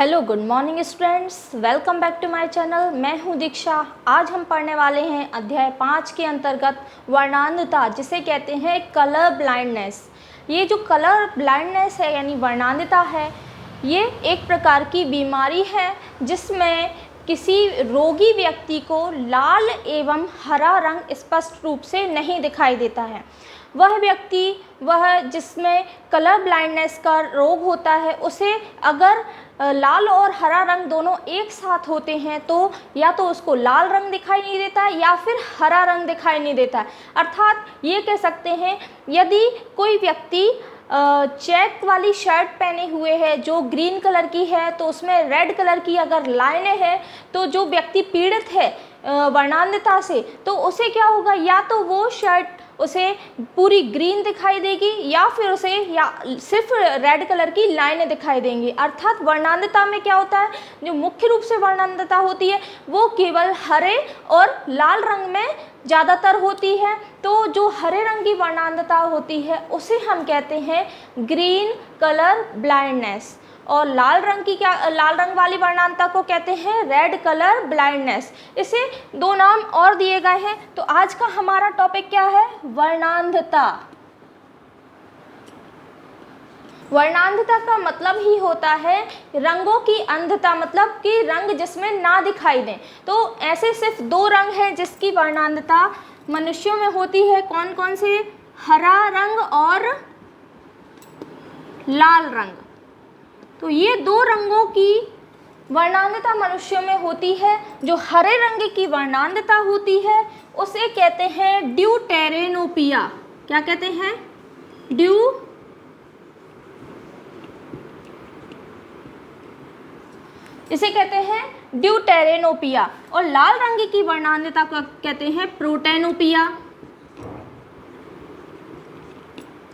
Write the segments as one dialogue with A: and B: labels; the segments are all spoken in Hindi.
A: Hello good morning students, welcome back to my channel. मैं हूं दीक्षा। आज हम पढ़ने वाले हैं अध्याय 5 के अंतर्गत वर्णांधता, जिसे कहते हैं कलर ब्लाइंडनेस। ये जो कलर ब्लाइंडनेस है यानी वर्णांधता है, ये एक प्रकार की बीमारी है जिसमें किसी रोगी व्यक्ति को लाल एवं हरा रंग स्पष्ट रूप से नहीं दिखाई देता है। वह व्यक्ति जिसमें कलर ब्लाइंडनेस का रोग होता है, उसे अगर लाल और हरा रंग दोनों एक साथ होते हैं तो या तो उसको लाल रंग दिखाई नहीं देता है या फिर हरा रंग दिखाई नहीं देता है। अर्थात ये कह सकते हैं, यदि कोई व्यक्ति चेक वाली शर्ट पहने हुए है जो ग्रीन कलर की है, तो उसमें रेड कलर की अगर लाइनें हैं, तो जो व्यक्ति पीड़ित है वर्णांधता से, तो उसे क्या होगा, या तो वो शर्ट उसे पूरी ग्रीन दिखाई देगी या फिर उसे या सिर्फ रेड कलर की लाइनें दिखाई देंगी। अर्थात वर्णांधता में क्या होता है, जो मुख्य रूप से वर्णांधता होती है वो केवल हरे और लाल रंग में ज़्यादातर होती है। तो जो हरे रंग की वर्णांधता होती है उसे हम कहते हैं ग्रीन कलर ब्लाइंडनेस, और लाल रंग वाली वर्णांधता को कहते हैं रेड कलर ब्लाइंडनेस। इसे दो नाम और दिए गए हैं। तो आज का हमारा टॉपिक क्या है, वर्णांधता। वर्णांधता का मतलब ही होता है रंगों की अंधता, मतलब कि रंग जिसमें ना दिखाई दें। तो ऐसे सिर्फ दो रंग हैं जिसकी वर्णांधता मनुष्यों में होती है। कौन कौन से? हरा रंग और लाल रंग। तो ये दो रंगों की वर्णांधता मनुष्यों में होती है। जो हरे रंग की वर्णांधता होती है उसे कहते हैं ड्यूटेरेनोपिया। क्या कहते हैं? इसे कहते हैं ड्यूटेरेनोपिया। और लाल रंग की वर्णांधता को कहते हैं प्रोटेनोपिया।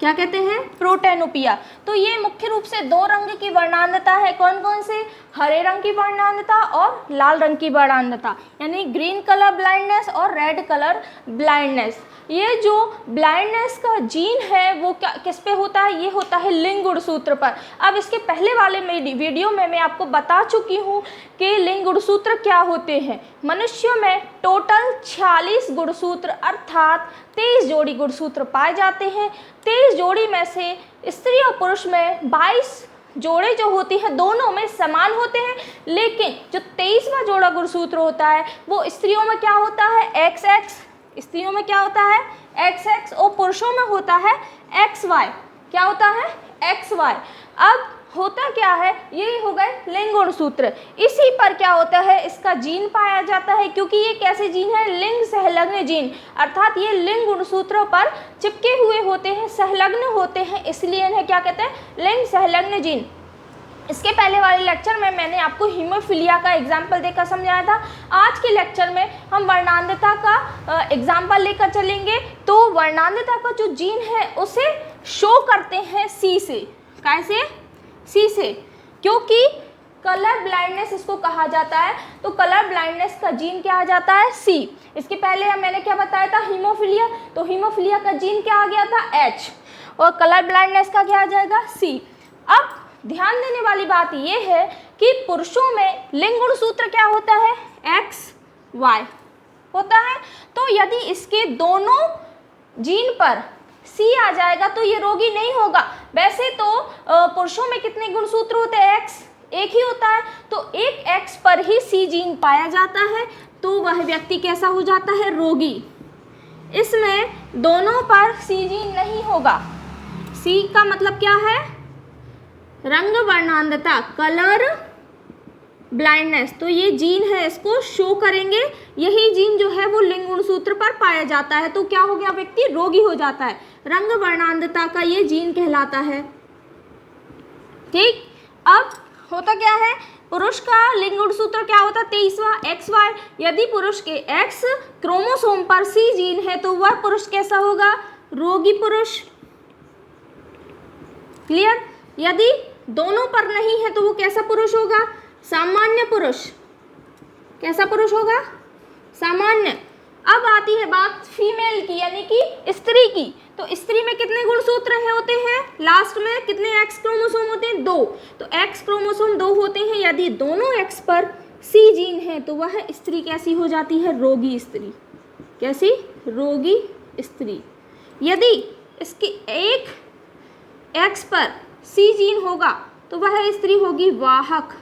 A: क्या कहते हैं? प्रोटेनोपिया। तो ये मुख्य रूप से दो रंग की वर्णांधता है। कौन कौन से? हरे रंग की वर्णांधता और लाल रंग की वर्णांधता, यानी ग्रीन कलर ब्लाइंडनेस और रेड कलर ब्लाइंडनेस। ये जो ब्लाइंडनेस का जीन है वो किस पे होता है? ये होता है लिंग गुणसूत्र पर। अब इसके पहले वाले वीडियो में मैं आपको बता चुकी हूँ कि लिंग गुणसूत्र क्या होते हैं। मनुष्यों में टोटल 46 गुणसूत्र अर्थात 23 जोड़ी गुणसूत्र पाए जाते हैं। 23 जोड़ी में से स्त्री और पुरुष में 22 जोड़े जो होती हैं दोनों में समान होते हैं, लेकिन जो 23वां जोड़ा गुणसूत्र होता है वो स्त्रियों में क्या होता है? XX। स्त्रियों में क्या होता है? XX, और पुरुषों में होता है XY। क्या होता है? XY। अब होता क्या है, ये हो गए लिंग गुणसूत्र। इसी पर क्या होता है, इसका जीन पाया जाता है, क्योंकि ये कैसे जीन है? लिंग संलग्न जीन। अर्थात ये लिंग गुणसूत्रों पर चिपके हुए होते हैं, संलग्न होते हैं, इसलिए इन्हें क्या कहते हैं? लिंग संलग्न जीन। इसके पहले वाले लेक्चर में मैंने आपको हीमोफीलिया का एग्जाम्पल देकर समझाया था। आज के लेक्चर में हम वर्णांधता का एग्जाम्पल लेकर चलेंगे। तो वर्णांधता का जो जीन है उसे शो करते हैं C से। कैसे? C से, क्योंकि कलर ब्लाइंडनेस इसको कहा जाता है। तो कलर ब्लाइंडनेस का जीन क्या आ जाता है? C। इसके पहले मैंने क्या बताया था? हीमोफीलिया। तो हीमोफीलिया का जीन क्या आ गया था? H, और कलर ब्लाइंडनेस का क्या आ जाएगा? C। अब ध्यान देने वाली बात यह है कि पुरुषों में लिंग गुणसूत्र क्या होता है? XY होता है। तो यदि इसके दोनों जीन पर C आ जाएगा तो ये रोगी नहीं होगा। वैसे तो पुरुषों में कितने गुणसूत्र होते हैं? X एक ही होता है। तो एक X पर ही C जीन पाया जाता है, तो वह व्यक्ति कैसा हो जाता है? रोगी। इसमें दोनों पर C जीन नहीं होगा। C का मतलब क्या है? रंग वर्णांधता, कलर ब्लाइंडनेस। तो ये जीन है, इसको शो करेंगे। यही जीन जो है वो लिंग गुणसूत्र पर पाया जाता है। तो क्या हो गया? व्यक्ति रोगी हो जाता है। रंग वर्णांधता का ये जीन कहलाता है। ठीक। अब होता क्या है, पुरुष का लिंग गुणसूत्र क्या होता है? 23वां XY। यदि पुरुष के X क्रोमोसोम पर C जीन है तो वह पुरुष कैसा होगा? रोगी पुरुष। क्लियर? यदि दोनों पर नहीं है तो वो कैसा पुरुष होगा? सामान्य पुरुष। कैसा पुरुष होगा? सामान्य। अब आती है बात फीमेल की यानी कि स्त्री की। तो स्त्री में कितने गुणसूत्र होते हैं, लास्ट में कितने एक्स क्रोमोसोम होते हैं, 2। तो एक्स क्रोमोसोम 2 होते हैं। यदि दोनों एक्स पर सी जीन है तो वह स्त्री कैसी हो जाती है, रोगी स्त्री। कैसी, रोगी स्त्री। यदि इसके एक एक्स पर सी जीन होगा तो वह स्त्री होगी वाहक।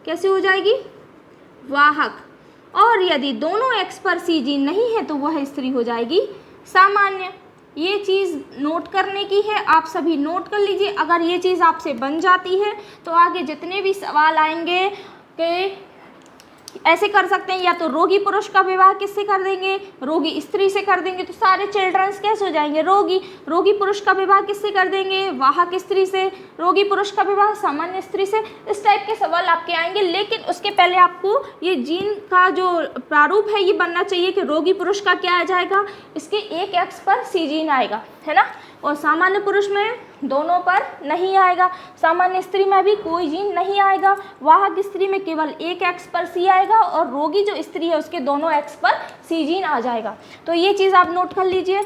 A: कैसे हो जाएगी, वाहक। और यदि दोनों एक्स पर सी जीन नहीं है तो वह स्त्री हो जाएगी सामान्य। ये चीज़ नोट करने की है, आप सभी नोट कर लीजिए। अगर ये चीज़ आपसे बन जाती है तो आगे जितने भी सवाल आएंगे कि ऐसे कर सकते हैं, या तो रोगी पुरुष का विवाह किससे कर देंगे, रोगी स्त्री से कर देंगे, तो सारे चिल्ड्रंस कैसे हो जाएंगे, रोगी। रोगी पुरुष का विवाह किससे कर देंगे, वाहक स्त्री से। रोगी पुरुष का विवाह सामान्य स्त्री से। इस टाइप के सवाल आपके आएंगे। लेकिन उसके पहले आपको ये जीन का जो प्रारूप है ये बनना चाहिए कि रोगी पुरुष का क्या आ जाएगा, इसके एक एक्स पर सी जीन आएगा, है ना। और सामान्य पुरुष में दोनों पर नहीं आएगा, सामान्य स्त्री में भी कोई जीन नहीं आएगा, वाहक स्त्री में केवल एक एक्स पर सी आएगा, और रोगी जो स्त्री है उसके दोनों एक्स पर सी जीन आ जाएगा। तो ये चीज़ आप नोट कर लीजिए।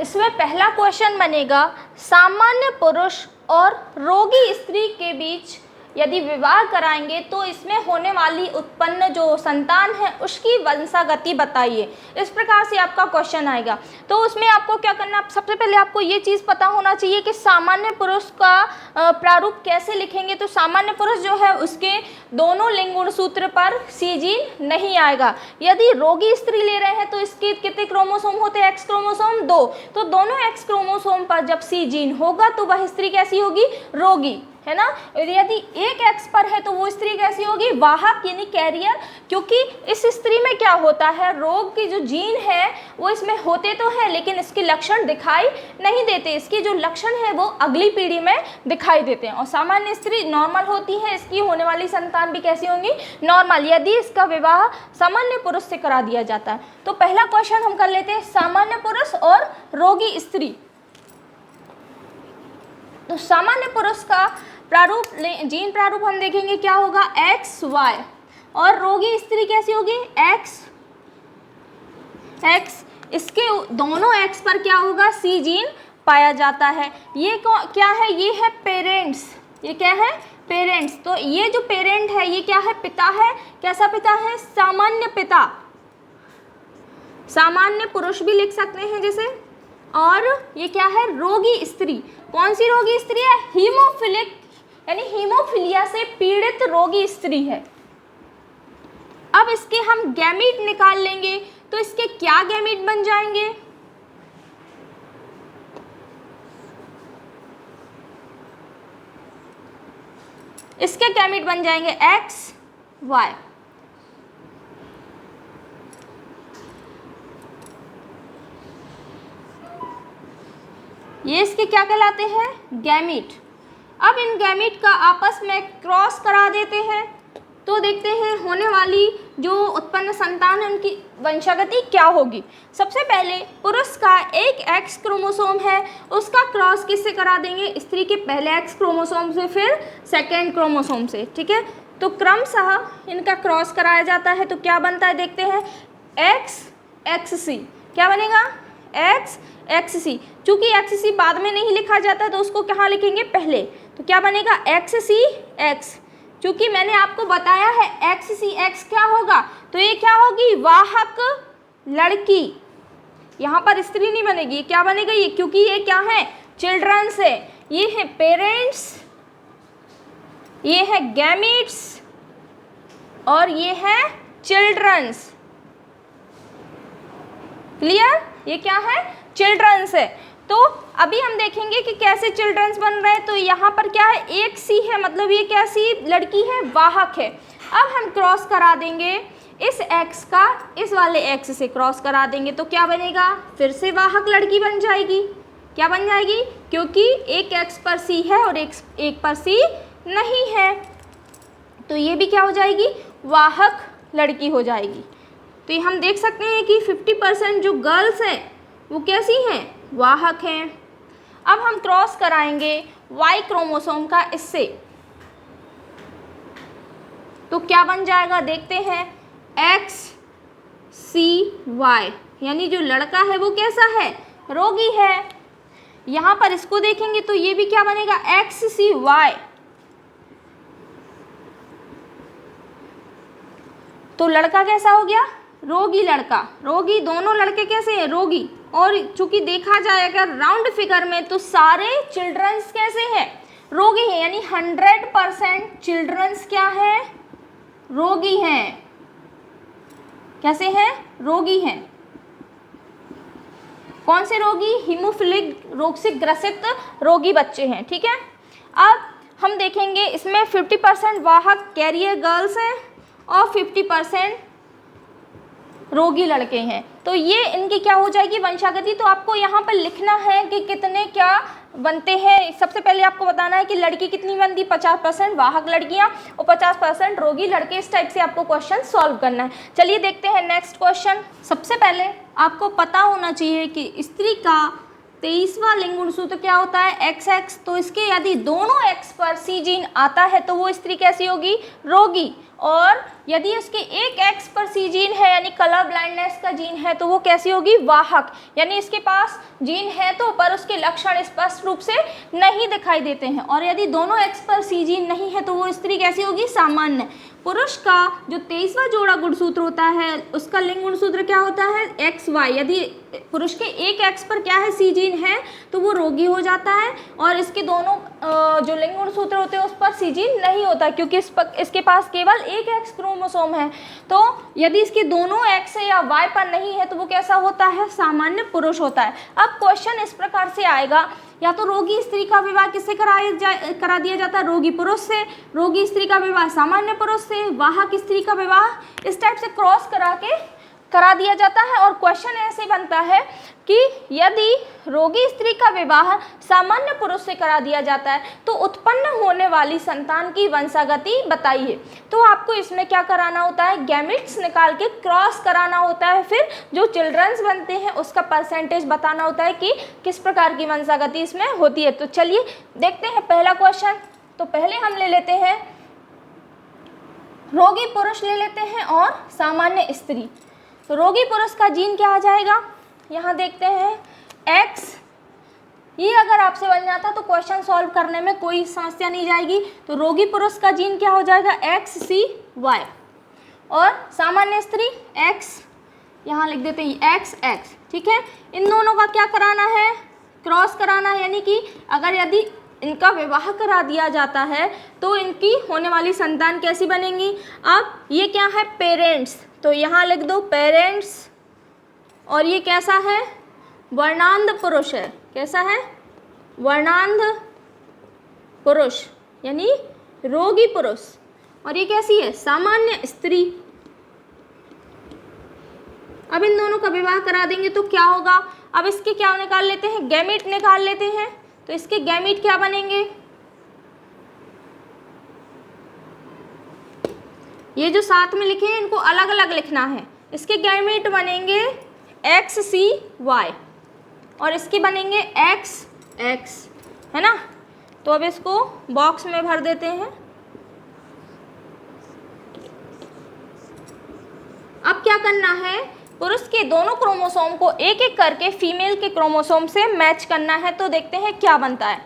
A: इसमें पहला क्वेश्चन बनेगा, सामान्य पुरुष और रोगी स्त्री के बीच यदि विवाह कराएंगे तो इसमें होने वाली उत्पन्न जो संतान है उसकी वंशागति बताइए। इस प्रकार से आपका क्वेश्चन आएगा। तो उसमें आपको क्या करना, सबसे पहले आपको ये चीज़ पता होना चाहिए कि सामान्य पुरुष का प्रारूप कैसे लिखेंगे। तो सामान्य पुरुष जो है उसके दोनों लिंग गुणसूत्र पर सी जीन नहीं आएगा। यदि रोगी स्त्री ले रहे हैं तो इसके कितने क्रोमोसोम होते हैं, एक्स क्रोमोसोम 2। तो दोनों एक्स क्रोमोसोम पर जब सी जीन होगा तो वह स्त्री कैसी होगी, रोगी, है ना। यदि एक एक्स पर है तो वो स्त्री कैसी होगी, वाहक यानी कैरियर। क्योंकि इस स्त्री में क्या होता है, रोग की जो जीन है वो इसमें होते तो हैं लेकिन इसके लक्षण दिखाई नहीं देते। इसके जो लक्षण है वो अगली पीढ़ी में दिखाई देते हैं। और सामान्य स्त्री नॉर्मल होती है, इसकी होने वाली संतान भी कैसी होंगी, नॉर्मल, यदि इसका विवाह सामान्य पुरुष से करा दिया जाता है। तो पहला क्वेश्चन हम कर लेते हैं, सामान्य पुरुष और रोगी स्त्री। तो सामान्य पुरुष का प्रारूप, जीन प्रारूप हम देखेंगे क्या होगा, एक्स वाई। और रोगी स्त्री कैसी होगी, एक्स एक्स। इसके दोनों एक्स पर क्या होगा, सी जीन पाया जाता है। ये क्या है, ये है पेरेंट्स। ये क्या है, पेरेंट्स। तो ये जो पेरेंट है ये क्या है, पिता है। कैसा पिता है, सामान्य पिता। सामान्य पुरुष भी लिख सकते हैं जैसे। और ये क्या है, रोगी स्त्री। कौन सी रोगी स्त्री है, हीमोफिलिक यानी हीमोफीलिया से पीड़ित रोगी स्त्री है। अब इसके हम गैमीट निकाल लेंगे तो इसके क्या गैमीट बन जाएंगे, इसके गैमीट बन जाएंगे एक्स वाई। ये इसके क्या कहलाते हैं, गैमीट। अब इन गैमीट का आपस में क्रॉस करा देते हैं तो देखते हैं होने वाली जो उत्पन्न संतान है उनकी वंशागति क्या होगी। सबसे पहले पुरुष का एक एक्स क्रोमोसोम है उसका क्रॉस किससे करा देंगे, स्त्री के पहले एक्स क्रोमोसोम से फिर सेकेंड क्रोमोसोम से, ठीक है। तो क्रमशः इनका क्रॉस कराया जाता है तो क्या बनता है देखते हैं, एक्स एक्स सी। क्या बनेगा, एक्स एक्स सी। चूँकि एक्स सी बाद में नहीं लिखा जाता तो उसको कहाँ लिखेंगे, पहले। तो क्या बनेगा, एक्स सी एक्स। चूँकि मैंने आपको बताया है एक्स सी एक्स क्या होगा, तो ये क्या होगी, वाहक लड़की। यहाँ पर स्त्री नहीं बनेगी, क्या बनेगा ये, क्योंकि ये क्या है, चिल्ड्रंस है। ये है पेरेंट्स, ये है गैमीट्स और ये है चिल्ड्रंस। क्लियर, ये क्या है, चिल्ड्रंस है। तो अभी हम देखेंगे कि कैसे चिल्ड्रंस बन रहे हैं। तो यहाँ पर क्या है, एक सी है, मतलब ये क्या सी लड़की है, वाहक है। अब हम क्रॉस करा देंगे इस एक्स का इस वाले एक्स से क्रॉस करा देंगे तो क्या बनेगा, फिर से वाहक लड़की बन जाएगी। क्या बन जाएगी, क्योंकि एक एक्स पर सी है और एक पर सी नहीं है, तो ये भी क्या हो जाएगी, वाहक लड़की हो जाएगी। तो ये हम देख सकते हैं कि 50% जो गर्ल्स हैं वो कैसी हैं, वाहक हैं। अब हम क्रॉस कराएंगे वाई क्रोमोसोम का इससे, तो क्या बन जाएगा देखते हैं, एक्स XCY, यानी जो लड़का है वो कैसा है, रोगी है। यहाँ पर इसको देखेंगे तो ये भी क्या बनेगा, XCY। तो लड़का कैसा हो गया, रोगी लड़का, रोगी, दोनों लड़के कैसे हैं, रोगी। और चूंकि देखा जाए अगर राउंड फिगर में तो सारे चिल्ड्रंस कैसे हैं, रोगी हैं, यानी 100% चिल्ड्रंस क्या है, रोगी हैं। कैसे हैं, रोगी हैं। कौन से रोगी, हीमोफिलिक रोग से ग्रसित रोगी बच्चे हैं, ठीक है। अब हम देखेंगे इसमें 50% वाहक कैरियर गर्ल्स हैं और 50% रोगी लड़के हैं। तो ये इनकी क्या हो जाएगी, वंशागति। तो आपको यहाँ पर लिखना है कि कितने क्या बनते हैं। सबसे पहले आपको बताना है कि लड़की कितनी बनती, 50% वाहक लड़कियाँ और 50% रोगी लड़के। इस टाइप से आपको क्वेश्चन सॉल्व करना है। चलिए देखते हैं नेक्स्ट क्वेश्चन। सबसे पहले आपको पता होना चाहिए कि स्त्री का 23वां लिंग गुणसूत्र क्या होता है, XX। तो इसके यदि दोनों X पर C जीन आता है तो वो स्त्री कैसी होगी, रोगी। और यदि उसके एक X पर C जीन है यानी कलर ब्लाइंडनेस का जीन है तो वो कैसी होगी, वाहक। यानी इसके पास जीन है तो पर उसके लक्षण स्पष्ट रूप से नहीं दिखाई देते हैं। और यदि दोनों X पर C जीन नहीं है तो वो स्त्री कैसी होगी, सामान्य। पुरुष का जो 23वां जोड़ा गुणसूत्र होता है उसका लिंग गुणसूत्र क्या होता है, XY। यदि पुरुष के एक X पर क्या है, C जीन है तो वो रोगी हो जाता है। और इसके दोनों जो लिंग गुणसूत्र होते हैं उस पर C जीन नहीं होता क्योंकि इसके पास केवल एक X क्रोमोसोम है। तो यदि इसके दोनों X या Y पर नहीं है तो वो कैसा होता है, सामान्य पुरुष होता है। अब क्वेश्चन इस प्रकार से आएगा, या तो रोगी स्त्री का विवाह किससे करा दिया जाता है, रोगी पुरुष से। रोगी स्त्री का विवाह सामान्य पुरुष से। वाहक स्त्री का विवाह इस टाइप से क्रॉस करा दिया जाता है। और क्वेश्चन ऐसे बनता है कि यदि रोगी स्त्री का विवाह सामान्य पुरुष से करा दिया जाता है तो उत्पन्न होने वाली संतान की वंशागति बताइए। तो आपको इसमें क्या कराना होता है, गैमेट्स निकाल के क्रॉस कराना होता है। फिर जो चिल्ड्रंस बनते हैं उसका परसेंटेज बताना होता है कि किस प्रकार की वंशागति इसमें होती है। तो चलिए देखते हैं पहला क्वेश्चन। तो पहले हम ले लेते हैं रोगी पुरुष ले लेते हैं और सामान्य स्त्री। तो रोगी पुरुष का जीन क्या आ जाएगा, यहाँ देखते हैं X। ये अगर आपसे बन जाता तो क्वेश्चन सॉल्व करने में कोई समस्या नहीं जाएगी। तो रोगी पुरुष का जीन क्या हो जाएगा, XCY। और सामान्य स्त्री X, यहाँ लिख देते हैं XX, ठीक है। इन दोनों का क्या कराना है, क्रॉस कराना है। यानी कि अगर यदि इनका विवाह करा दिया जाता है तो इनकी होने वाली संतान कैसी बनेंगी। अब ये क्या है, पेरेंट्स। तो यहाँ लिख दो पेरेंट्स। और ये कैसा है, वर्णांध पुरुष है। कैसा है, वर्णांध पुरुष यानी रोगी पुरुष। और ये कैसी है, सामान्य स्त्री। अब इन दोनों का विवाह करा देंगे तो क्या होगा, अब इसके क्या निकाल लेते हैं, गैमीट निकाल लेते हैं। तो इसके गैमीट क्या बनेंगे, ये जो साथ में लिखे हैं इनको अलग अलग लिखना है। इसके गैमीट बनेंगे XCY और इसके बनेंगे XX, है ना। तो अब इसको बॉक्स में भर देते हैं। अब क्या करना है, पुरुष के दोनों क्रोमोसोम को एक एक करके फीमेल के क्रोमोसोम से मैच करना है। तो देखते हैं क्या बनता है।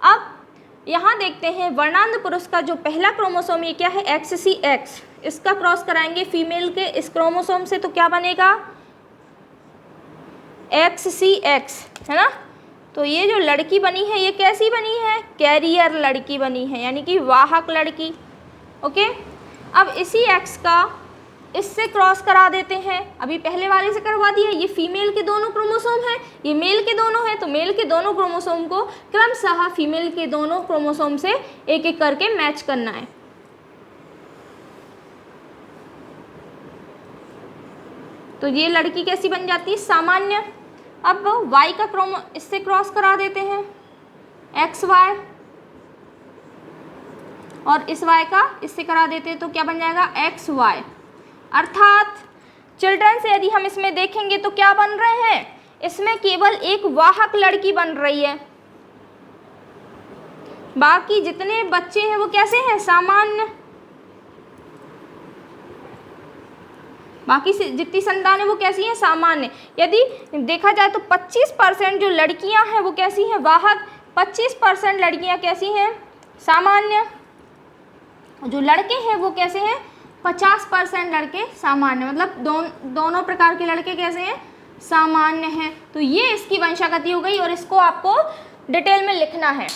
A: अब यहाँ देखते हैं वर्णांध पुरुष का जो पहला क्रोमोसोम ये क्या है, XCX। इसका क्रॉस कराएंगे फीमेल के इस क्रोमोसोम से तो क्या बनेगा, XCX, है ना। तो ये जो लड़की बनी है ये कैसी बनी है, कैरियर लड़की बनी है यानी कि वाहक लड़की। ओके, अब इसी X का इससे क्रॉस करा देते हैं। अभी पहले वाले से करवा दिया। ये फीमेल के दोनों क्रोमोसोम है, ये मेल के दोनों है। तो मेल के दोनों क्रोमोसोम को क्रमशः फीमेल के दोनों क्रोमोसोम से एक एक करके मैच करना है। तो ये लड़की कैसी बन जाती है, सामान्य। अब Y का इससे क्रॉस करा देते हैं XY और इस Y का इससे करा देते हैं तो क्या बन जाएगा, XY। अर्थात चिल्ड्रन से यदि हम इसमें देखेंगे तो क्या बन रहे हैं, इसमें केवल एक वाहक लड़की बन रही है। बाकी जितने बच्चे हैं वो कैसे हैं, सामान्य। बाकी से जितनी संतानें वो कैसी हैं, सामान्य। यदि देखा जाए तो 25% जो लड़कियां हैं वो कैसी हैं, वाहक, 25% लड़कियां कैसी हैं, सामान्य। जो लड़के हैं वो कैसे हैं, 50% लड़के सामान्य, मतलब दोनों प्रकार के लड़के कैसे हैं, सामान्य हैं। तो ये इसकी वंशागति हो गई और इसको आपको डिटेल में लिखना है।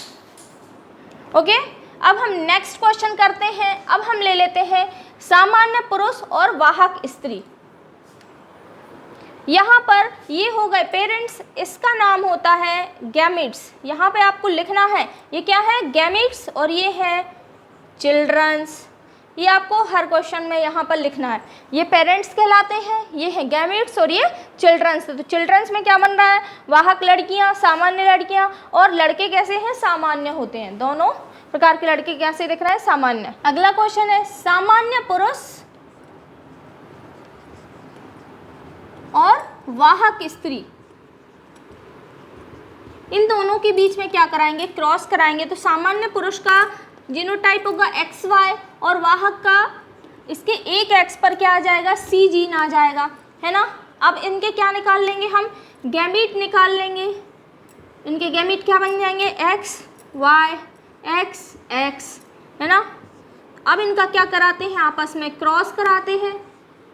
A: ओके, अब हम नेक्स्ट क्वेश्चन करते हैं। अब हम ले लेते हैं सामान्य पुरुष और वाहक स्त्री। यहाँ पर ये हो गए पेरेंट्स, इसका नाम होता है गैमीट्स। यहाँ पे आपको लिखना है ये क्या है, गैमीट्स, और ये है चिल्ड्रंस। ये आपको हर क्वेश्चन में यहाँ पर लिखना है। ये पेरेंट्स कहलाते हैं, ये है गैमीट्स और ये चिल्ड्रंस। तो चिल्ड्रंस में क्या बन रहा है, वाहक लड़कियाँ, सामान्य लड़कियाँ, और लड़के कैसे हैं, सामान्य होते हैं। दोनों प्रकार के लड़के कैसे दिख रहा है, सामान्य। अगला क्वेश्चन है सामान्य पुरुष और वाहक स्त्री, इन दोनों के बीच में क्या कराएंगे, क्रॉस कराएंगे। तो सामान्य पुरुष का जीनोटाइप होगा XY और वाहक का इसके एक एक्स पर क्या आ जाएगा, C जीन आ जाएगा, है ना। अब इनके क्या निकाल लेंगे हम, गैमीट निकाल लेंगे। इनके गैमीट क्या बन जाएंगे, XY XX, है ना। अब इनका क्या कराते हैं, आपस में क्रॉस कराते हैं।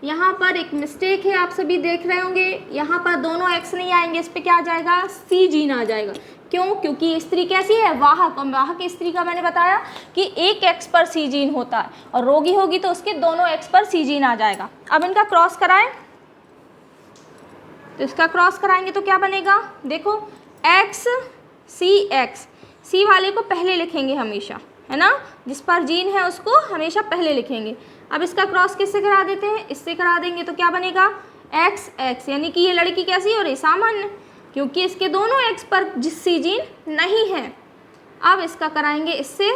A: यहाँ पर एक मिस्टेक है, आप सभी देख रहे होंगे, यहाँ पर दोनों X नहीं आएंगे, इस पे क्या आ जाएगा, C जीन आ जाएगा। क्यों, क्योंकि स्त्री कैसी है, वाहक, और वाहक स्त्री का मैंने बताया कि एक X पर C जीन होता है, और रोगी होगी तो उसके दोनों X पर C जीन आ जाएगा। अब इनका क्रॉस कराएं, तो इसका क्रॉस कराएंगे तो क्या बनेगा, देखो XCX, C वाले को पहले लिखेंगे हमेशा, है ना, जिस पर जीन है उसको हमेशा पहले लिखेंगे। अब इसका क्रॉस किससे करा देते हैं, इससे करा देंगे तो क्या बनेगा, XX, यानी कि ये लड़की कैसी हो रही, सामान्य, क्योंकि इसके दोनों एक्स पर C जीन नहीं है। अब इसका कराएंगे इससे,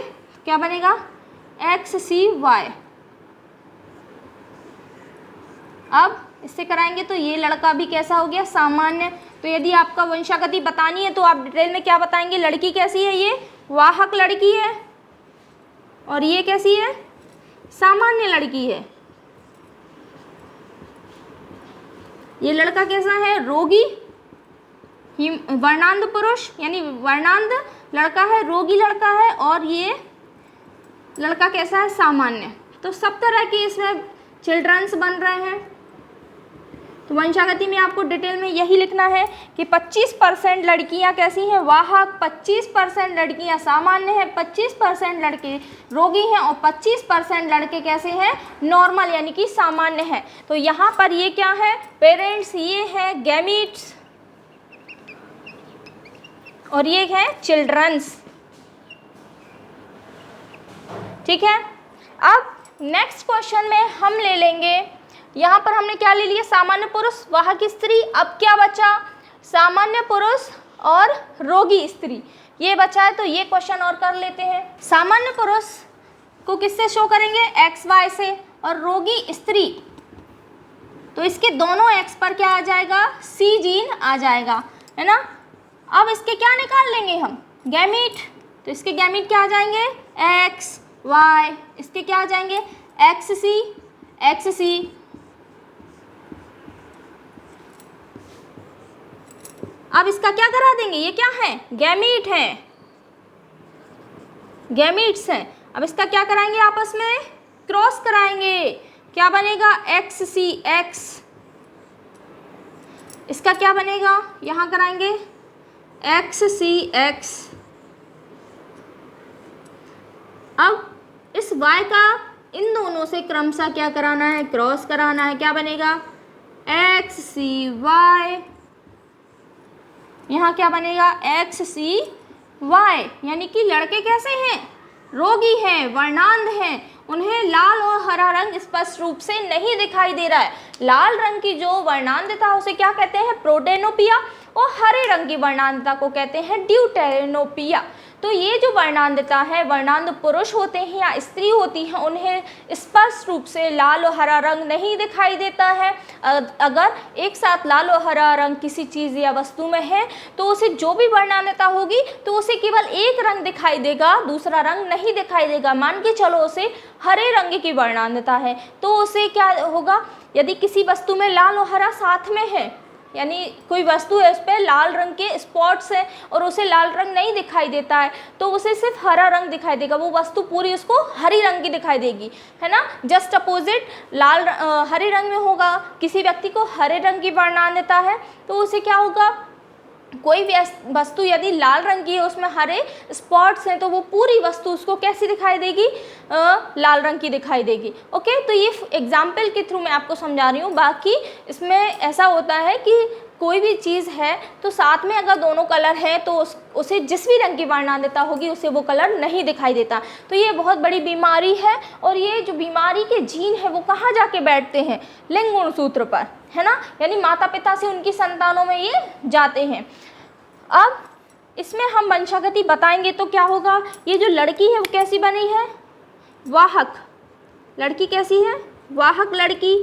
A: क्या बनेगा, XCY। अब इससे कराएंगे तो ये लड़का भी कैसा हो गया, सामान्य। तो यदि आपका वंशागति बतानी है तो आप डिटेल में क्या बताएंगे, लड़की कैसी है, ये वाहक लड़की है, और ये कैसी है, सामान्य लड़की है। ये लड़का कैसा है, रोगी, वर्णांध पुरुष, यानी वर्णांध लड़का है, रोगी लड़का है, और ये लड़का कैसा है, सामान्य। तो सब तरह के इसमें चिल्ड्रंस बन रहे हैं। तो वंशागति में आपको डिटेल में यही लिखना है कि 25% लड़कियां कैसी हैं, वाहक, 25% लड़कियां सामान्य हैं, 25% लड़के रोगी हैं, और 25% लड़के कैसे हैं, नॉर्मल, यानी कि सामान्य हैं। तो यहाँ पर ये क्या है, पेरेंट्स, ये है गैमीट्स, और ये है चिल्ड्रंस। ठीक है, अब नेक्स्ट क्वेश्चन में हम ले लेंगे, यहाँ पर हमने क्या ले लिया, सामान्य पुरुष, वाहक स्त्री। अब क्या बचा, सामान्य पुरुष और रोगी स्त्री, ये बचा है। तो ये क्वेश्चन और कर लेते हैं। सामान्य पुरुष को किससे शो करेंगे, XY से, और रोगी स्त्री तो इसके दोनों एक्स पर क्या आ जाएगा, C जीन आ जाएगा, है ना। अब इसके क्या निकाल लेंगे हम, गैमीट। तो इसके गैमीट क्या आ जाएंगे, XY, इसके क्या आ जाएंगे, XC। अब इसका क्या करा देंगे, ये क्या है, गैमीट है, गैमीट्स हैं। अब इसका क्या कराएंगे, आपस में क्रॉस कराएंगे, क्या बनेगा, XCX। इसका क्या बनेगा, यहाँ कराएंगे XCX। अब इस Y का इन दोनों से क्रमशः क्या कराना है, क्रॉस कराना है, क्या बनेगा, XCY। यहाँ क्या बनेगा, XCY, यानी कि लड़के कैसे हैं, रोगी हैं, वर्णांध हैं, उन्हें लाल और हरा रंग स्पष्ट रूप से नहीं दिखाई दे रहा है। लाल रंग की जो वर्णांधता उसे क्या कहते हैं, प्रोटेनोपिया, और हरे रंग की वर्णांधता को कहते हैं ड्यूटेनोपिया। तो ये जो वर्णांधता है, वर्णांध पुरुष होते हैं या स्त्री होती हैं, उन्हें स्पष्ट रूप से लाल और हरा रंग नहीं दिखाई देता है। अगर एक साथ लाल और हरा रंग किसी चीज़ या वस्तु में है तो उसे जो भी वर्णांधता होगी तो उसे केवल एक रंग दिखाई देगा, दूसरा रंग नहीं दिखाई देगा। मान के चलो उसे हरे रंग की वर्णांधता है तो उसे क्या होगा, यदि किसी वस्तु में लाल और हरा साथ में है, यानी कोई वस्तु है उस पर लाल रंग के स्पॉट्स हैं और उसे लाल रंग नहीं दिखाई देता है तो उसे सिर्फ हरा रंग दिखाई देगा, वो वस्तु पूरी उसको हरी रंग की दिखाई देगी, है ना। जस्ट अपोजिट हरे रंग में होगा, किसी व्यक्ति को हरे रंग की वर्णांधता है तो उसे क्या होगा, कोई वस्तु यदि लाल रंग की है उसमें हरे स्पॉट्स हैं तो वो पूरी वस्तु उसको कैसी दिखाई देगी, लाल रंग की दिखाई देगी। ओके, तो ये एग्जाम्पल के थ्रू मैं आपको समझा रही हूँ। बाकी इसमें ऐसा होता है कि कोई भी चीज़ है तो साथ में अगर दोनों कलर हैं तो उसे जिस भी रंग की वर्णांधता होगी उसे वो कलर नहीं दिखाई देता। तो ये बहुत बड़ी बीमारी है और ये जो बीमारी के जीन है वो कहाँ जाके बैठते हैं, लिंग गुणसूत्र पर, है ना, यानी माता पिता से उनकी संतानों में ये जाते हैं। अब इसमें हम वंशागति बताएंगे तो क्या होगा, ये जो लड़की है वो कैसी बनी है, वाहक लड़की कैसी है, वाहक लड़की,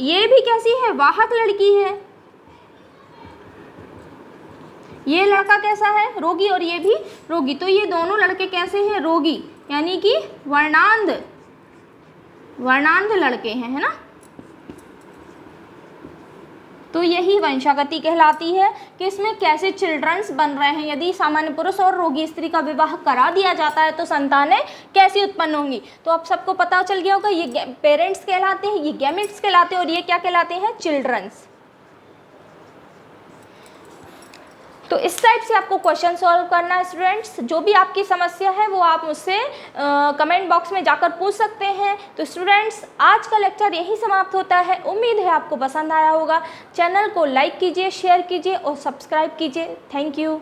A: ये भी कैसी है, वाहक लड़की है। ये लड़का कैसा है, रोगी, और ये भी रोगी, तो ये दोनों लड़के कैसे हैं, रोगी, यानी कि वर्णांध लड़के हैं, है ना। तो यही वंशागति कहलाती है कि इसमें कैसे चिल्ड्रंस बन रहे हैं। यदि सामान्य पुरुष और रोगी स्त्री का विवाह करा दिया जाता है तो संतानें कैसी उत्पन्न होंगी। तो अब सबको पता चल गया होगा, ये पेरेंट्स कहलाते हैं, ये गैमेट्स कहलाते हैं और ये क्या कहलाते हैं, चिल्ड्रंस। तो इस टाइप से आपको क्वेश्चन सॉल्व करना है स्टूडेंट्स। जो भी आपकी समस्या है वो आप मुझसे कमेंट बॉक्स में जाकर पूछ सकते हैं। तो स्टूडेंट्स, आज का लेक्चर यही समाप्त होता है। उम्मीद है आपको पसंद आया होगा। चैनल को लाइक कीजिए, शेयर कीजिए और सब्सक्राइब कीजिए। Thank you.